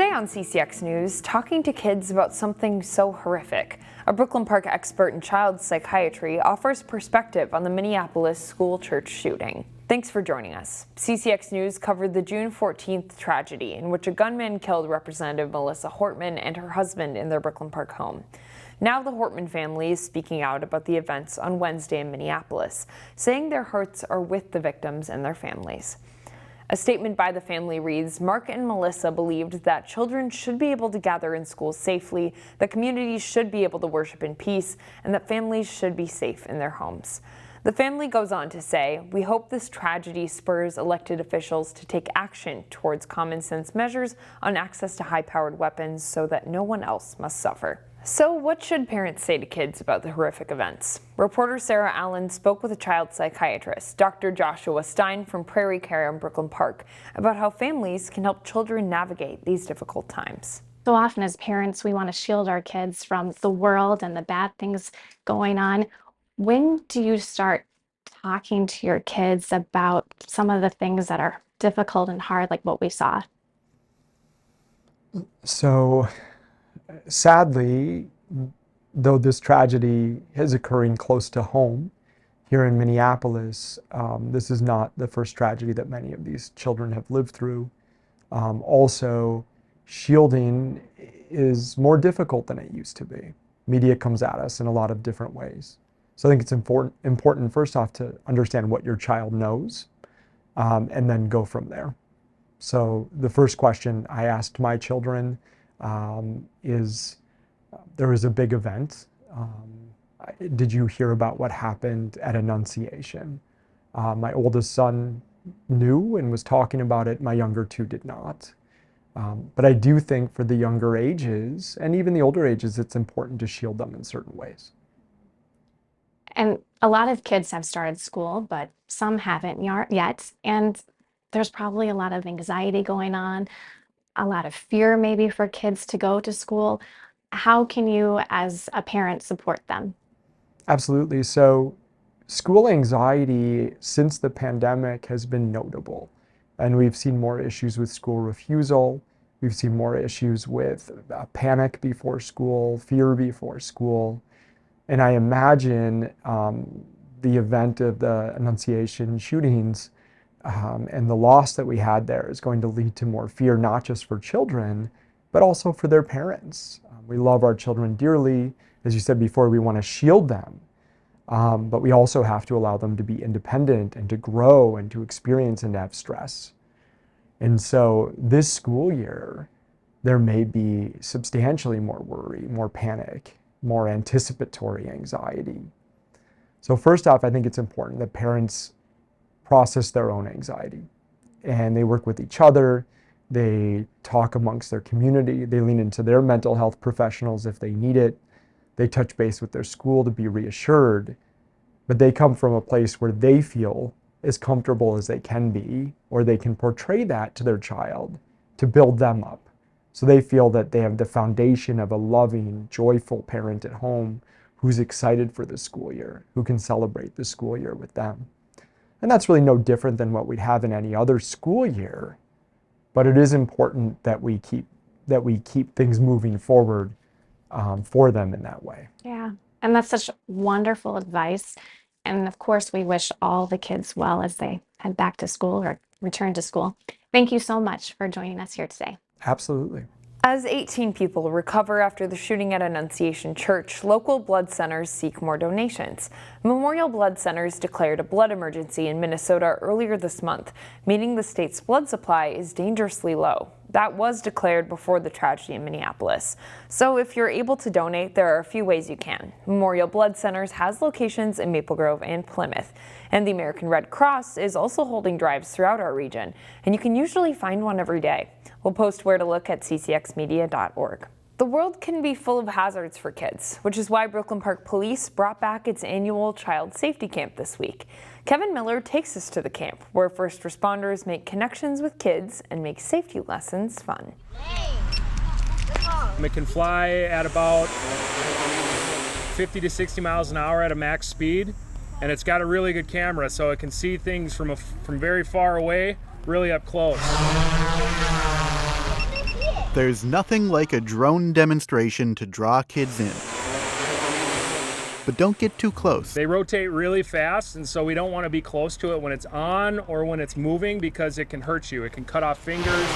Today on CCX News, talking to kids about something so horrific. A Brooklyn Park expert in child psychiatry offers perspective on the Minneapolis school church shooting. Thanks for joining us. CCX News covered the June 14th tragedy in which a gunman killed Representative Melissa Hortman and her husband in their Brooklyn Park home. Now the Hortman family is speaking out about the events on Wednesday in Minneapolis, saying their hearts are with the victims and their families. A statement by the family reads, Mark and Melissa believed that children should be able to gather in schools safely, that communities should be able to worship in peace, and that families should be safe in their homes. The family goes on to say, we hope this tragedy spurs elected officials to take action towards common sense measures on access to high-powered weapons so that no one else must suffer. So what should parents say to kids about the horrific events? Reporter Sarah Allen spoke with a child psychiatrist, Dr. Joshua Stein from PrairieCare in Brooklyn Park, about how families can help children navigate these difficult times. So often as parents, we want to shield our kids from the world and the bad things going on. When do you start talking to your kids about some of the things that are difficult and hard, like what we saw? So sadly, though this tragedy is occurring close to home here in Minneapolis, this is not the first tragedy that many of these children have lived through. Also, shielding is more difficult than it used to be. Media comes at us in a lot of different ways. So I think it's important first off to understand what your child knows and then go from there. So the first question I asked my children is, there was a big event. Did you hear about what happened at Annunciation? My oldest son knew and was talking about it. My younger two did not. But I do think for the younger ages and even the older ages, it's important to shield them in certain ways. And a lot of kids have started school, but some haven't yet. And there's probably a lot of anxiety going on, a lot of fear maybe for kids to go to school. How can you as a parent support them? Absolutely. So school anxiety since the pandemic has been notable. And we've seen more issues with school refusal. We've seen more issues with panic before school, fear before school. And I imagine the event of the Annunciation shootings and the loss that we had there is going to lead to more fear, not just for children, but also for their parents. We love our children dearly. As you said before, we want to shield them, but we also have to allow them to be independent and to grow and to experience and to have stress. And so this school year, there may be substantially more worry, more panic, more anticipatory anxiety. So first off, I think it's important that parents process their own anxiety and they work with each other. They talk amongst their community. They lean into their mental health professionals if they need it. They touch base with their school to be reassured, but they come from a place where they feel as comfortable as they can be, or they can portray that to their child to build them up. So they feel that they have the foundation of a loving, joyful parent at home who's excited for the school year, who can celebrate the school year with them. And that's really no different than what we'd have in any other school year, but it is important that we keep things moving forward for them in that way. Yeah, and that's such wonderful advice. And of course, we wish all the kids well as they head back to school or return to school. Thank you so much for joining us here today. Absolutely. As 18 people recover after the shooting at Annunciation Church, local blood centers seek more donations. Memorial Blood Centers declared a blood emergency in Minnesota earlier this month, meaning the state's blood supply is dangerously low. That was declared before the tragedy in Minneapolis. So if you're able to donate, there are a few ways you can. Memorial Blood Centers has locations in Maple Grove and Plymouth. And the American Red Cross is also holding drives throughout our region, and you can usually find one every day. We'll post where to look at ccxmedia.org. The world can be full of hazards for kids, which is why Brooklyn Park Police brought back its annual Child Safety Camp this week. Kevin Miller takes us to the camp, where first responders make connections with kids and make safety lessons fun. It can fly at about 50 to 60 miles an hour at a max speed, and it's got a really good camera, so it can see things from very far away, really up close. There's nothing like a drone demonstration to draw kids in. But don't get too close. They rotate really fast, and so we don't want to be close to it when it's on or when it's moving because it can hurt you. It can cut off fingers.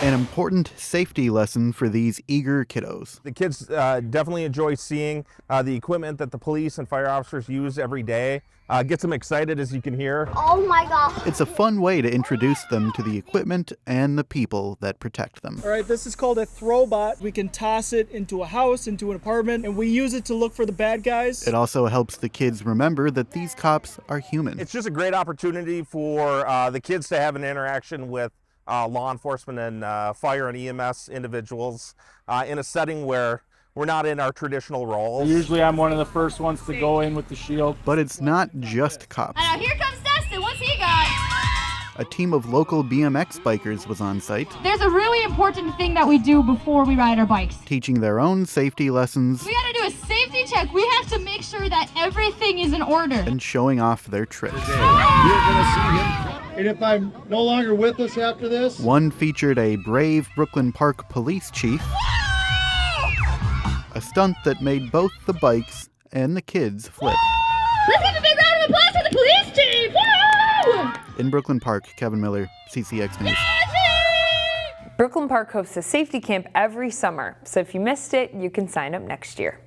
An important safety lesson for these eager kiddos. The kids definitely enjoy seeing the equipment that the police and fire officers use every day. Gets them excited, as you can hear. Oh my God. It's a fun way to introduce them to the equipment and the people that protect them. All right, this is called a throwbot. We can toss it into a house, into an apartment, and we use it to look for the bad guys. It also helps the kids remember that these cops are human. It's just a great opportunity for the kids to have an interaction with law enforcement and fire and EMS individuals in a setting where we're not in our traditional roles. Usually I'm one of the first ones to go in with the shield. But it's not just cops. Here comes Dustin. What's he got? A team of local BMX bikers was on site, There's a really important thing that we do before we ride our bikes. teaching their own safety lessons We gotta do a safety check. We have to make sure that everything is in order. and showing off their tricks. You're going to see him. And if I'm no longer with us after this, One featured a brave Brooklyn Park police chief, a stunt that made both the bikes and the kids flip. Let's give a big round of applause for the police chief! Woo! In Brooklyn Park, Kevin Miller, CCX News. Brooklyn Park hosts a safety camp every summer, so if you missed it, you can sign up next year.